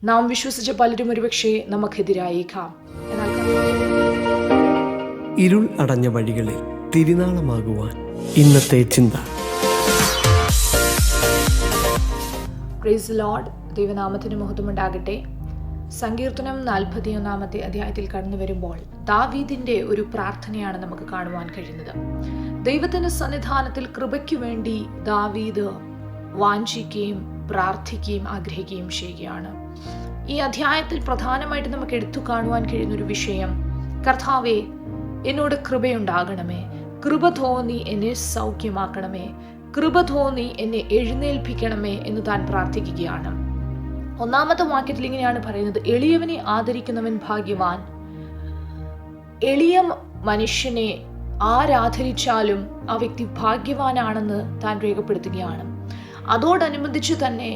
നാം വിശ്വസിച്ച പലരും ഒരുപക്ഷെ നമുക്കെതിരായേക്കാം. എന്നാൽ ഇരുൾ അടഞ്ഞ വഴികളിൽ തിരുനാളമാകുവാൻ ഇന്നത്തെ ചിന്ത. Praise Lord. ദൈവനാമത്തിന് മഹത്വമുണ്ടാകട്ടെ. സങ്കീർത്തനം 41 അധ്യായത്തിൽ കടന്നു വരുമ്പോൾ ദാവീദിന്റെ ഒരു പ്രാർത്ഥനയാണ് നമുക്ക് കാണുവാൻ കഴിയുന്നത്. ദൈവത്തിന്റെ സന്നിധാനത്തിൽ കൃപയ്ക്കു വേണ്ടി ദാവീദ് വാഞ്ചിക്കുകയും പ്രാർത്ഥിക്കുകയും ആഗ്രഹിക്കുകയും ചെയ്യുകയാണ്. ഈ അധ്യായത്തിൽ പ്രധാനമായിട്ട് നമുക്ക് എടുത്തു കാണുവാൻ കഴിയുന്ന ഒരു വിഷയം, കർത്താവേ എന്നോട് കൃപയുണ്ടാകണമേ, കൃപ തോന്നി എന്നെ സൗഖ്യമാക്കണമേ, കൃപ തോന്നി എന്നെ എഴുന്നേൽപ്പിക്കണമേ എന്ന് താൻ പ്രാർത്ഥിക്കുകയാണ്. 1 വാക്യത്തിൽ ഇങ്ങനെയാണ് പറയുന്നത്, എളിയവനെ ആദരിക്കുന്നവൻ ഭാഗ്യവാൻ. എളിയ മനുഷ്യനെ ആരാധരിച്ചാലും ആ വ്യക്തി ഭാഗ്യവാനാണെന്ന് താൻ രേഖപ്പെടുത്തുകയാണ്. അതോടനുബന്ധിച്ച് തന്നെ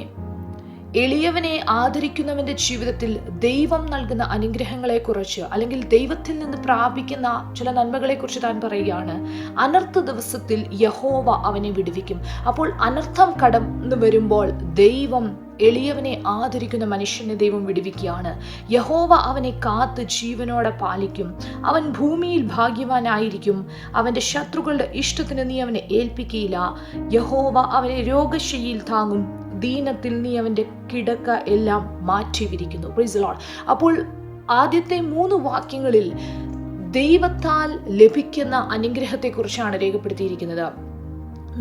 എളിയവനെ ആദരിക്കുന്നവന്റെ ജീവിതത്തിൽ ദൈവം നൽകുന്ന അനുഗ്രഹങ്ങളെക്കുറിച്ച്, അല്ലെങ്കിൽ ദൈവത്തിൽ നിന്ന് പ്രാപിക്കുന്ന ചില നന്മകളെക്കുറിച്ച് താൻ പറയുകയാണ്. അനർത്ഥ ദിവസത്തിൽ യഹോവ അവനെ വിടുവിക്കും. അപ്പോൾ അനർത്ഥം കടന്നു വരുമ്പോൾ ദൈവം എളിയവനെ ആദരിക്കുന്ന മനുഷ്യനെ ദൈവം വിടുവിക്കുകയാണ്. യഹോവ അവനെ കാത്ത് ജീവനോടെ പാലിക്കും. അവൻ ഭൂമിയിൽ ഭാഗ്യവാനായിരിക്കും. അവന്റെ ശത്രുക്കളുടെ ഇഷ്ടത്തിന് നീ അവനെ ഏൽപ്പിക്കുകയില്ല. യഹോവ അവനെ രോഗശയ്യയിൽ താങ്ങും. ദീനത്തിൽ നീ അവന്റെ കിടക്ക എല്ലാം മാറ്റിവിരിക്കുന്നു. Praise the Lord. അപ്പോൾ ആദ്യത്തെ 3 വാക്യങ്ങളിൽ ദൈവത്താൽ ലഭിക്കുന്ന അനുഗ്രഹത്തെക്കുറിച്ചാണ് രേഖപ്പെടുത്തിയിരിക്കുന്നത്.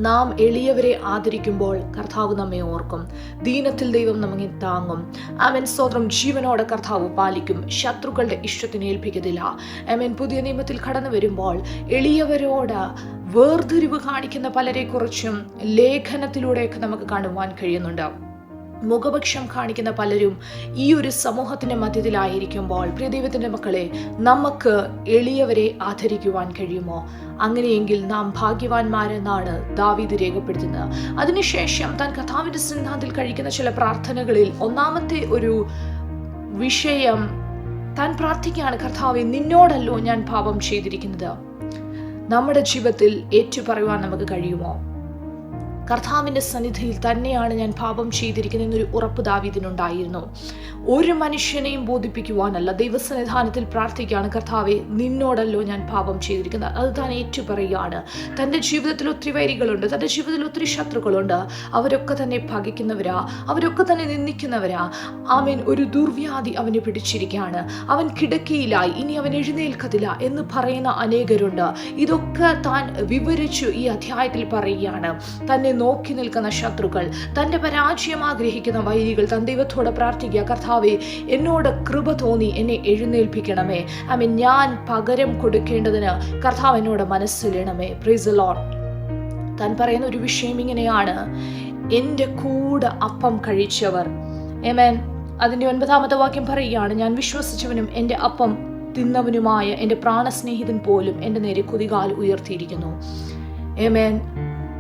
നാം എളിയവരെ ആദരിക്കുമ്പോൾ കർത്താവ് നമ്മെ ഓർക്കും. ദീനത്തിൽ ദൈവം നമ്മെ താങ്ങും. അവൻ സ്വതന്ത്രം ജീവനോടെ കർത്താവ് പാലിക്കും. ശത്രുക്കളുടെ ഇഷ്ടത്തിന് ഏൽപ്പിക്കത്തില്ല. അവൻ പുതിയ നിയമത്തിൽ കടന്നു വരുമ്പോൾ എളിയവരോട് വേർതിരിവ് കാണിക്കുന്ന പലരെക്കുറിച്ചും ലേഖനത്തിലൂടെയൊക്കെ നമുക്ക് കാണുവാൻ കഴിയുന്നുണ്ട്. മുഖപക്ഷം കാണിക്കുന്ന പലരും ഈ ഒരു സമൂഹത്തിന്റെ മധ്യത്തിലായിരിക്കുമ്പോൾ, പ്രിയ ദൈവത്തിന്റെ മക്കളെ, നമുക്ക് എളിയവരെ ആദരിക്കുവാൻ കഴിയുമോ? അങ്ങനെയെങ്കിൽ നാം ഭാഗ്യവാന്മാരെന്നാണ് ദാവീദ് രേഖപ്പെടുത്തുന്നത്. അതിനുശേഷം താൻ കർത്താവിന്റെ സന്നിധാനത്തിൽ കഴിക്കുന്ന ചില പ്രാർത്ഥനകളിൽ ഒന്നാമത്തെ ഒരു വിഷയം താൻ പ്രാർത്ഥിക്കുകയാണ്, കർത്താവേ നിന്നോടല്ലോ ഞാൻ പാപം ചെയ്തിരിക്കുന്നത്. നമ്മുടെ ജീവിതത്തിൽ ഏറ്റുപറയുവാൻ നമുക്ക് കഴിയുമോ? കർത്താവിന്റെ സന്നിധിയിൽ തന്നെയാണ് ഞാൻ പാപം ചെയ്തിരിക്കുന്നത് എന്നൊരു ഉറപ്പ് ദാവീദിനുണ്ടായിരുന്നു. ഒരു മനുഷ്യനെയും ബോധിപ്പിക്കുവാനല്ല, ദൈവസന്നിധാനത്തിൽ പ്രാർത്ഥിക്കുകയാണ്, കർത്താവെ നിന്നോടല്ലോ ഞാൻ പാപം ചെയ്തിരിക്കുന്നത്. അത് താൻ ഏറ്റുപറയുകയാണ്. തൻ്റെ ജീവിതത്തിൽ ഒത്തിരി വൈരികളുണ്ട്, തൻ്റെ ജീവിതത്തിൽ ഒത്തിരി ശത്രുക്കളുണ്ട്. അവരൊക്കെ തന്നെ പകയ്ക്കുന്നവരാ, അവരൊക്കെ തന്നെ നിന്ദിക്കുന്നവരാ. അവൻ ഒരു ദുർവ്യാധി അവനെ പിടിച്ചിരിക്കുകയാണ്, അവൻ കിടക്കയിലായി, ഇനി അവൻ എഴുന്നേൽക്കത്തില്ല എന്ന് പറയുന്ന അനേകരുണ്ട്. ഇതൊക്കെ താൻ വിവരിച്ചു ഈ അധ്യായത്തിൽ പറയുകയാണ്. തന്നെ നോക്കി നിൽക്കുന്ന ശത്രുക്കൾ, തൻ്റെ പരാജയം ആഗ്രഹിക്കുന്ന വൈരികൾ താൻ ദൈവത്തോട് പ്രാർത്ഥിക്കുക, കർത്താവേ എന്നോട് കൃപ തോന്നി എന്നെ എഴുന്നേൽപ്പിക്കണമേ. ഞാൻ പകരം കൊടുക്കേണ്ടതിന് കർത്താവ് എന്നോട് മനസ്സിലിടണമേ. Praise the Lord. താൻ പറയുന്ന ഒരു വിഷയം ഇങ്ങനെയാണ്, എൻ്റെ കൂടെ അപ്പം കഴിച്ചവർ. ആമേൻ. അതിൻ്റെ 9 വാക്യം പറയുകയാണ്, ഞാൻ വിശ്വസിച്ചവനും എൻ്റെ അപ്പം തിന്നവനുമായ എൻ്റെ പ്രാണസ്നേഹിതൻ പോലും എൻ്റെ നേരെ കുതികാൽ ഉയർത്തിയിരിക്കുന്നു. ആമേൻ.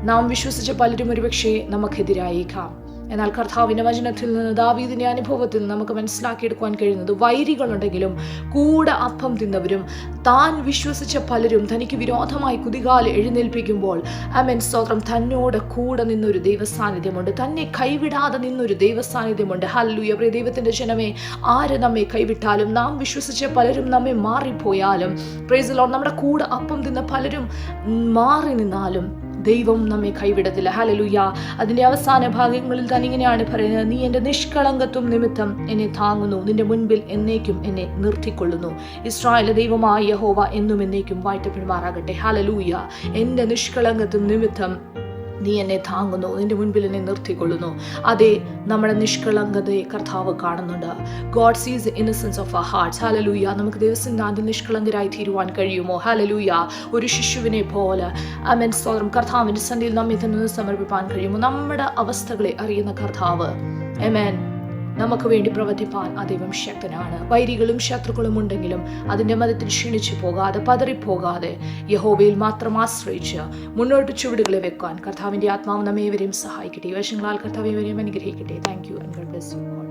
നാം വിശ്വസിച്ച പലരും ഒരുപക്ഷെ നമുക്കെതിരായേക്കാം. എന്നാൽ കർത്താവിൻ്റെ വചനത്തിൽ നിന്ന്, ദാവീദിന്റെ അനുഭവത്തിൽ നിന്ന് നമുക്ക് മനസ്സിലാക്കിയെടുക്കുവാൻ കഴിയുന്നത്, വൈരികളുണ്ടെങ്കിലും കൂടെ അപ്പം തിന്നവരും താൻ വിശ്വസിച്ച പലരും തനിക്ക് വിരോധമായി കുതികാല് എഴുന്നേൽപ്പിക്കുമ്പോൾ ആമേൻ സ്തോത്രം, തന്നോട് കൂടെ നിന്നൊരു ദൈവസാന്നിധ്യമുണ്ട്, തന്നെ കൈവിടാതെ നിന്നൊരു ദൈവസാന്നിധ്യമുണ്ട്. ഹല്ലേലൂയ. പ്രിയ ദൈവത്തിന്റെ ജനമേ, ആര് നമ്മെ കൈവിട്ടാലും, നാം വിശ്വസിച്ച പലരും നമ്മെ മാറിപ്പോയാലും, പ്രൈസ് ദി ലോർഡ്, നമ്മുടെ കൂടെ അപ്പം തിന്ന പലരും മാറി നിന്നാലും ദൈവം നമ്മെ കൈവിടത്തില്ല. ഹല്ലേലൂയ. അതിന്റെ അവസാന ഭാഗങ്ങളിൽ താൻ ഇങ്ങനെയാണ് പറയുന്നത്, നീ എൻ്റെ നിഷ്കളങ്കത്വം നിമിത്തം എന്നെ താങ്ങുന്നു, നിന്റെ മുൻപിൽ എന്നേക്കും എന്നെ നിർത്തിക്കൊള്ളുന്നു. ഇസ്രായേലിന്റെ ദൈവമായ യഹോവ എന്നും എന്നേക്കും വാഴ്ത്തപ്പെടുമാറാകട്ടെ. ഹല്ലേലൂയ. എൻ്റെ നിഷ്കളങ്കത്വം നിമിത്തം നീ എന്നെ താങ്ങുന്നു, നിന്റെ മുൻപിൽ എന്നെ നിർത്തിക്കൊള്ളുന്നു. അതെ, നമ്മുടെ നിഷ്കളങ്കതയെ കർത്താവ് കാണുന്നുണ്ട്. God sees the innocence of our hearts. Hallelujah. നമുക്ക് ദൈവസന്നിധിയിൽ നിഷ്കളങ്കരായി തീരുവാൻ കഴിയുമോ? ഹല്ലേലൂയ. ഒരു ശിശുവിനെ പോലെ ആമേൻ സ്തോത്രം കർത്താവിന്റെ സന്നിധിയിൽ നമ്മെ തന്നെ സമർപ്പിക്കാൻ കഴിയുമോ? നമ്മുടെ അവസ്ഥകളെ അറിയുന്ന കർത്താവ് ആമേൻ നമുക്ക് വേണ്ടി പ്രവർത്തിപ്പാൻ ആ ദൈവം ശക്തനാണ്. വൈരികളും ശത്രുക്കളും ഉണ്ടെങ്കിലും അതിൻ്റെ മതത്തിൽ ക്ഷീണിച്ചു പോകാതെ, പതറിപ്പോകാതെ, യഹോവയിൽ മാത്രം ആശ്രയിച്ച് മുന്നോട്ട് ചുവടുകളെ വെക്കാൻ കർത്താവിൻ്റെ ആത്മാവ് നമ്മേവരെയും സഹായിക്കട്ടെ. ഈ വശങ്ങളാൽ കർത്താവ് ഏവരെയും അനുഗ്രഹിക്കട്ടെ. Thank you and God bless you.